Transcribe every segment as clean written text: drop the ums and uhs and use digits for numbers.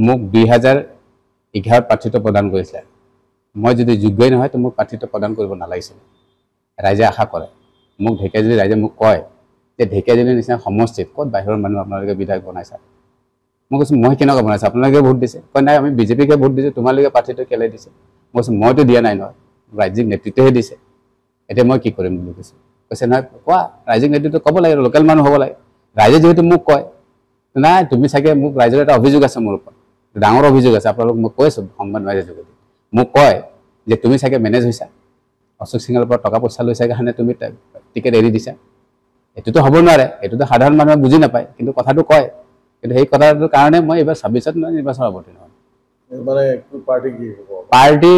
মোক 2011 প্ৰাৰ্থিত্ব প্ৰদান কৰিছে মই যদি যোগ্যই নহয় তো মোক প্ৰাৰ্থিত্ব প্ৰদান কৰিব নালাগিছিল ৰাইজে আশা কৰে মোক ঢেকিয়াজুলি ৰাইজে মোক কয় যে ঢেকিয়াজুলিৰ নিচিনা সমষ্টিত ক'ত বাহিৰৰ মানুহ আপোনালোকে বিধায়ক বনাইছে মই কৈছোঁ মই কেনেকৈ বনাইছে আপোনালোকে ভোট দিছে কয় নাই আমি বিজেপিকে ভোট দিছোঁ তোমালোকে প্ৰাৰ্থিত্ব কেলে দিছে মই কৈছোঁ মইতো দিয়া নাই নহয় ৰাজ্যিক নেতৃত্বহে দিছে এতিয়া মই কি কৰিম বুলি কৈছোঁ কৈছে নহয় কোৱা ৰাজ্যিক নেতৃত্ব ক'ব লাগে লোকেল মানুহ হ'ব লাগে ৰাইজে যিহেতু মোক কয় নাই তুমি চাগে মোক ৰাইজৰ এটা অভিযোগ আছে মোৰ ওপৰত ডাঙৰ অভিযোগ আছে আপোনালোক মোক কৈছোঁ সংবাদ মাধ্যমৰ যোগেদি মোক কয় যে তুমি চাগে মেনেজ হৈছা অশোক সিঙৰ পৰা টকা পইচা লৈছা কাৰণে তুমি টিকেট এৰি দিছা এইটোতো হ'ব নোৱাৰে এইটোতো সাধাৰণ মানুহে বুজি নাপায় কিন্তু কথাটো কয় কিন্তু সেই কথাটোৰ কাৰণে মই এইবাৰ 26ত নিৰ্বাচন অৱতীৰ্ণ হ'ম মানে পাৰ্টি কি হ'ব পাৰ্টি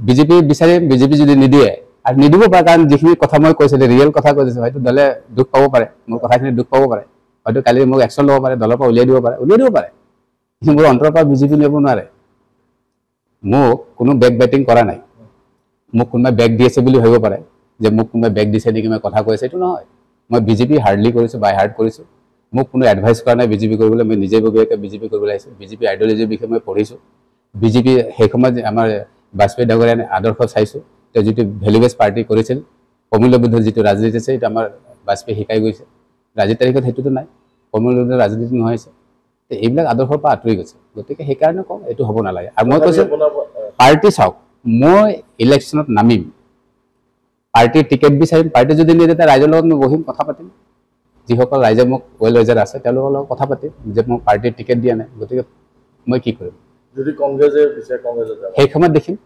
বিজেপি বিচাৰিম বিজেপি যদি নিদিয়ে আৰু নিদিব পাৰে কাৰণ যিখিনি কথা মই কৈছিলোঁ ৰিয়েল কথা কৈছোঁ হয়তো দলে দুখ পাব পাৰে মোৰ কথাখিনি দুখ পাব পাৰে হয়তো কালি মোক একশ্যন ল'ব পাৰে দলৰ পৰা উলিয়াই দিব পাৰে কিন্তু মোৰ অন্তৰৰ পৰা বিজেপি নিব নোৱাৰে মোক কোনো বেক বেটিং কৰা নাই মোক কোনোবাই বেক দি আছে বুলি ভাবিব পাৰে যে মোক কোনোবাই বেক দিছে নেকি মই কথা কৈ আছে এইটো নহয় মই বিজেপি হাৰ্ডলি কৰিছোঁ বাই হাৰ্ড কৰিছোঁ মোক কোনো এডভাইচ কৰা নাই বিজেপি কৰিবলৈ মই নিজে বগীয়াকৈ বিজেপি কৰিবলৈ আহিছোঁ বিজেপি আইডিঅলজিৰ বিষয়ে মই পঢ়িছোঁ বিজেপি সেই সময়ত আমাৰ বাজপেয়ী ডাঙৰীয়াৰ আদৰ্শ চাইছোঁ তেওঁ যিটো ভেলু বেছ পাৰ্টি কৰিছিল প্ৰমূল্যবুদ্ধ যিটো ৰাজনীতি আছে সেইটো আমাৰ বাজপেয়ী শিকাই গৈছে ৰাজনীতিৰ তাৰিখত সেইটোতো নাই প্ৰমূল্যবুদ্ধ ৰাজনীতি নহৈছে এইবিলাক আদৰ্শৰ পৰা আঁতৰি গৈছে গতিকে সেইকাৰণে কওঁ এইটো হ'ব নালাগে আৰু মই কৈছোঁ পাৰ্টি চাওক মই ইলেকশ্যনত নামিম পাৰ্টিৰ টিকেট বিচাৰিম পাৰ্টি যদি নিদিয়ে তেতিয়া ৰাইজৰ লগত মই বহিম কথা পাতিম যিসকল ৰাইজে মোক ৱেল উইজাৰ আছে তেওঁলোকৰ লগত কথা পাতিম যে মোক পাৰ্টিৰ টিকেট দিয়া নাই গতিকে মই কি কৰিম যদি কংগ্ৰেছে বিচাৰে কংগ্ৰেছে যাব সেই সময়ত দেখিম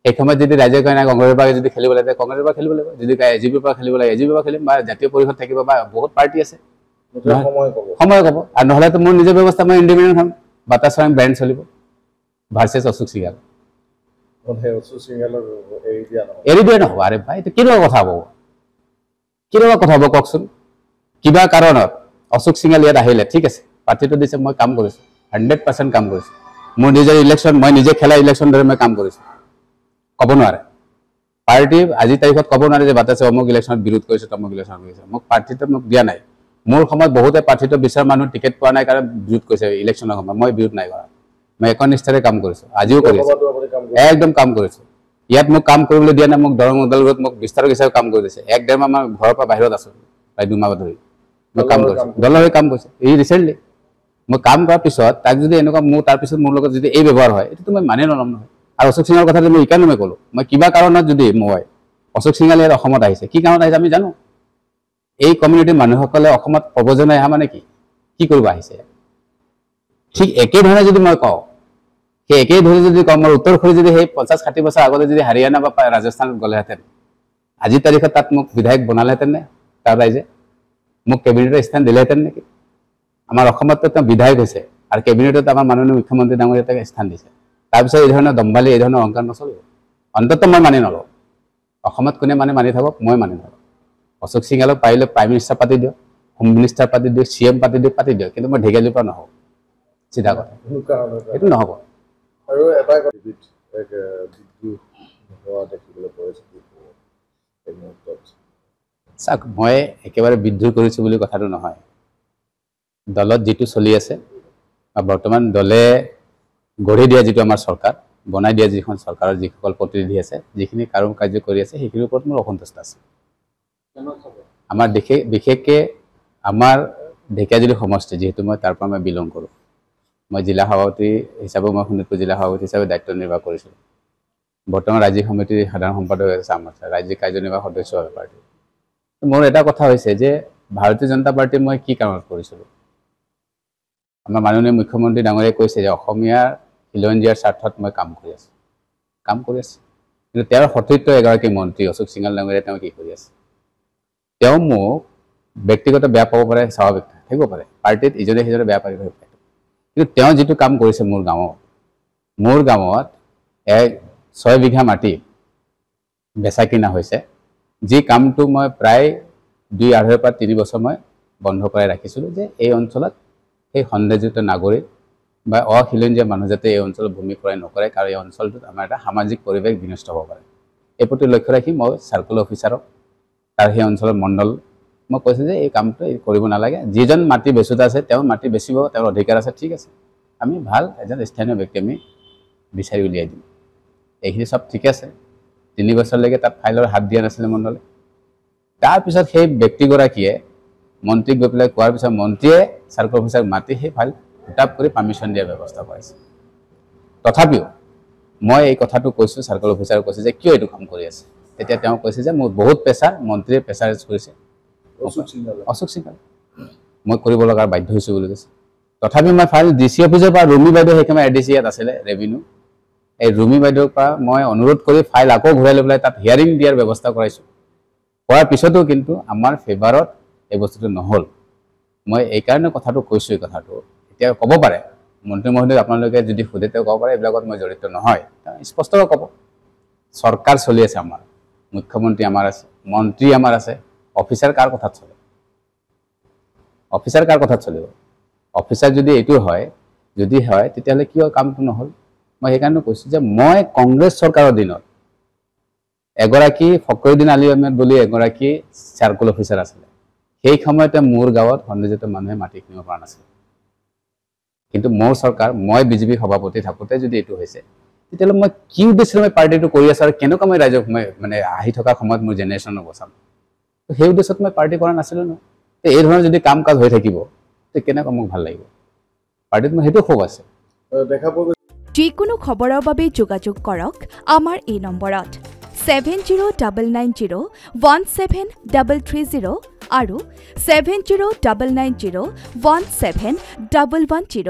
এই সময়ত যদি ৰাইজে কয় নাই কংগ্ৰেছৰ পৰা যদি খেলিব লাগে কংগ্ৰেছৰ পৰা খেলিব লাগিব যদি কয় এজিপিৰ পৰা খেলিব লাগে এজিপিৰ পৰা খেলিম বা জাতীয় পৰিষদ থাকিব বা বহুত পাৰ্টি আছে সময় ক'ব আৰু নহ'লেতো মোৰ নিজৰ ব্যৱস্থা মই ইণ্ডিপেণ্ডেণ্ট হ'ম বাটা চৰাইম ব্ৰেণ্ড চলিব ভাৰ্চেছ অশোক সিঙাল এৰি দিয়া নহ'ব আৰে ভাই এইটো কেনেকুৱা কথা হ'ব কওকচোন কিবা কাৰণত অশোক সিঙাল ইয়াত আহিলে ঠিক আছে প্ৰাৰ্থিত্ব দিছে মই কাম কৰিছোঁ 100% কাম কৰিছোঁ মোৰ নিজৰ ইলেকশ্যন মই নিজে খেলা ইলেকশ্যন দৰে মই কাম কৰিছোঁ ক'ব নোৱাৰে পাৰ্টি আজি তাৰিখত ক'ব নোৱাৰে যে বাটাছে অমুক ইলেকশ্যনত বিৰোধ কৰিছে তমুক ইলেকশ্যনত কৰিছে মোক প্ৰাৰ্থিত্ব মোক দিয়া নাই মোৰ সময়ত বহুতে প্ৰাৰ্থিত্ব বিচৰা মানুহ টিকেট পোৱা নাই কাৰণে বিৰোধ কৰিছে ইলেকশ্যনৰ সময়ত মই বিৰোধ নাই কৰা মই একনিষ্ঠাৰে কাম কৰিছোঁ আজিও কৰি আছোঁ একদম কাম কৰিছোঁ ইয়াত মোক কাম কৰিবলৈ দিয়া নাই মোক দৰং ওদালগুৰিত মোক বিস্তাৰক হিচাপে কাম কৰি দিছে 1-1.5 মাহ মই ঘৰৰ পৰা বাহিৰত আছোঁ প্ৰায় 2 মাহ ধৰি মই কাম কৰিছোঁ দলৰ হৈ কাম কৰিছোঁ এই ৰিচেণ্টলি মই কাম কৰাৰ পিছত তাক যদি এনেকুৱা মোৰ তাৰপিছত মোৰ লগত যদি এই ব্যৱহাৰ হয় এইটোতো মই মানি নল'ম নহয় আৰু অশোক সিঙৰ কথা মই এইকাৰণে মই ক'লোঁ মই কিবা কাৰণত যদি মই অশোক সিঙাল ইয়াত অসমত আহিছে কি কাৰণত আহিছে আমি জানো এই কমিউনিটিৰ মানুহসকলে অসমত প্ৰব্ৰজনে অহা মানে কি কৰিব আহিছে ঠিক একেধৰণে যদি মই কওঁ সেই একেই ধৰণে যদি কওঁ মই উত্তৰ খুৰি যদি সেই 50-60 বছৰ আগতে যদি হাৰিয়ানা বা ৰাজস্থানত গ'লেহেঁতেন আজিৰ তাৰিখত তাত মোক বিধায়ক বনালেহেঁতেন নে তাৰ ৰাইজে মোক কেবিনেটৰ স্থান দিলেহেঁতেন নেকি আমাৰ অসমততো তেওঁ বিধায়ক হৈছে আৰু কেবিনেটত আমাৰ মাননীয় মুখ্যমন্ত্ৰী ডাঙৰীয়াই তেওঁক স্থান দিছে তাৰপিছত এই ধৰণৰ দম্বালি এই ধৰণৰ অহংকাৰ নচলিব অন্ততঃ মই মানি নলওঁ অসমত কোনে মানি থাকক মই মানি নলওঁ অশোক সিঙালক পাৰিলে প্ৰাইম মিনিষ্টাৰ পাতি দিয়ক হোম মিনিষ্টাৰ পাতি দিয়ক CM পাতি দিয়ক কিন্তু মই ঢেকিয়াজুলিৰ পৰা নহওঁ চিধা কথা এইটো নহ'ব আৰু এটা দেখিবলৈ পাইছে চাওক মই একেবাৰে বিদ্ৰোহ কৰিছোঁ বুলি কথাটো নহয় দলত যিটো চলি আছে বা বৰ্তমান দলে গঢ়ি দিয়া যিটো আমাৰ চৰকাৰ বনাই দিয়া যিখন চৰকাৰৰ যিসকল প্ৰতিনিধি আছে যিখিনি কাৰ্য কৰি আছে সেইখিনিৰ ওপৰত মোৰ অসন্তুষ্ট আছে আমাৰ বিশেষকৈ আমাৰ ঢেকিয়াজুলি সমষ্টি যিহেতু মই তাৰ পৰা মই বিলং কৰোঁ মই জিলা সভাপতি হিচাপে মই শোণিতপুৰ জিলা সভাপতি হিচাপে দায়িত্ব নিৰ্বাহ কৰিছিলোঁ বৰ্তমান ৰাজ্যিক সমিতিৰ সাধাৰণ সম্পাদক আছে আমাৰ ৰাজ্যিক কাৰ্যনিৰ্বাহক সদস্য হয় পাৰ্টি মোৰ এটা কথা হৈছে যে ভাৰতীয় জনতা পাৰ্টি মই কি কাৰণত কৰিছিলোঁ আমাৰ মাননীয় মুখ্যমন্ত্ৰী ডাঙৰীয়াই কৈছে যে অসমীয়াৰ খিলঞ্জীয়াৰ স্বাৰ্থত মই কাম কৰি আছোঁ কিন্তু তেওঁৰ সতীৰ্থ এগৰাকী মন্ত্ৰী অশোক সিঙাল ডাঙৰীয়াই তেওঁ কি কৰি আছে তেওঁ মোক ব্যক্তিগত বেয়া পাব পাৰে স্বাভাৱিক থাকিব পাৰে পাৰ্টিত ইজনে সিজনে বেয়া পাব পাৰে কিন্তু তেওঁ যিটো কাম কৰিছে মোৰ গাঁৱত 6 বিঘা মাটি বেচা কিনা হৈছে যি কামটো মই প্ৰায় 2.5 পৰা 3 বছৰ মই বন্ধ কৰাই ৰাখিছিলোঁ যে এই অঞ্চলত সেই সন্দেহযুক্ত নাগৰিক বা অখিলঞ্জীয়া মানুহ যাতে এই অঞ্চলত ভূমি ক্ৰয় নকৰে কাৰণ এই অঞ্চলটোত আমাৰ এটা সামাজিক পৰিৱেশ বিনষ্ট হ'ব পাৰে এই প্ৰতি লক্ষ্য ৰাখি মই চাৰ্কল অফিচাৰক তাৰ সেই অঞ্চলৰ মণ্ডল মই কৈছোঁ যে এই কামটো কৰিব নালাগে যিজন মাটি বেচোঁতা আছে তেওঁ মাটি বেচিব তেওঁৰ অধিকাৰ আছে ঠিক আছে আমি ভাল এজন স্থানীয় ব্যক্তি আমি বিচাৰি উলিয়াই দিম এইখিনি সব ঠিক আছে 3 বছৰলৈকে তাত ফাইলৰ হাত দিয়া নাছিলে মণ্ডলে তাৰপিছত সেই ব্যক্তিগৰাকীয়ে মন্ত্ৰীক গৈ পেলাই কোৱাৰ পিছত মন্ত্ৰীয়ে চাৰ্কল অফিচাৰক মাতি সেই ফাইল উটাপ কৰি পাৰ্মিশ্যন দিয়াৰ ব্যৱস্থা কৰিছে তথাপিও মই এই কথাটো কৈছোঁ চাৰ্কল অফিচাৰক কৈছে যে কিয় এইটো কাম কৰি আছে তেতিয়া তেওঁ কৈছে যে মোৰ বহুত প্ৰেছাৰ মন্ত্ৰীয়ে প্ৰেছাৰাইজ কৰিছে অশোক সিংহাল মই কৰিব লগাৰ বাধ্য হৈছোঁ বুলি কৈছে তথাপি মই ফাইল ডিচি অফিচৰ পৰা ৰুমি বাইদেউ সেইকাৰণে এডিচি ইয়াত আছিলে ৰেভিনিউ এই ৰুমি বাইদেউৰ পৰা মই অনুৰোধ কৰি ফাইল আকৌ ঘূৰাই লৈ পেলাই তাত হিয়াৰিং দিয়াৰ ব্যৱস্থা কৰাইছোঁ কৰাৰ পিছতো কিন্তু আমাৰ ফেভাৰত এই বস্তুটো নহ'ল মই এই কাৰণে কথাটো কৈছোঁ এই কথাটো এতিয়া ক'ব পাৰে মন্ত্ৰী মহোদয় আপোনালোকে যদি সোধে তেওঁ ক'ব পাৰে এইবিলাকত মই জড়িত নহয় স্পষ্টকৈ ক'ব চৰকাৰ চলি আছে আমাৰ মুখ্যমন্ত্ৰী আমাৰ আছে মন্ত্ৰী আমাৰ আছে অফিচাৰ কাৰ কথাত চলে অফিচাৰ কাৰ কথাত চলিব অফিচাৰ যদি এইটো হয় যদি হয় তেতিয়াহ'লে কিয় কামটো নহ'ল মই সেইকাৰণে কৈছোঁ যে মই কংগ্ৰেছ চৰকাৰৰ দিনত এগৰাকী ফখৰুদ্দিন আলী আহমেদ বুলি এগৰাকী চাৰ্কল অফিচাৰ আছিলে সেই সময়তে মোৰ গাঁৱত সন্দিগ্ধ মানুহে মাটি কিনিব পৰা নাছিল কিন্তু মোৰ চৰকাৰ মই বিজেপি সভাপতি থাকোঁতে যদি এইটো হৈছে তেতিয়াহ'লে মই কি উদ্দেশ্যেৰে মই পাৰ্টিটো কৰি আছোঁ আৰু কেনেকুৱা মই ৰাইজক মই মানে আহি থকা সময়ত মোৰ জেনেৰেশ্যনক বচাম সেই উদ্দেশ্যত মই পাৰ্টি কৰা নাছিলোঁ ন এই ধৰণৰ যদি কাম কাজ হৈ থাকিব তে কেনেকৈ মোক ভাল লাগিব পাৰ্টিত মোৰ সেইটো ক্ষোভ আছে দেখা পোৱা যিকোনো খবৰৰ বাবে যোগাযোগ কৰক আমাৰ এই নম্বৰত 7099017330 আৰু 7099017110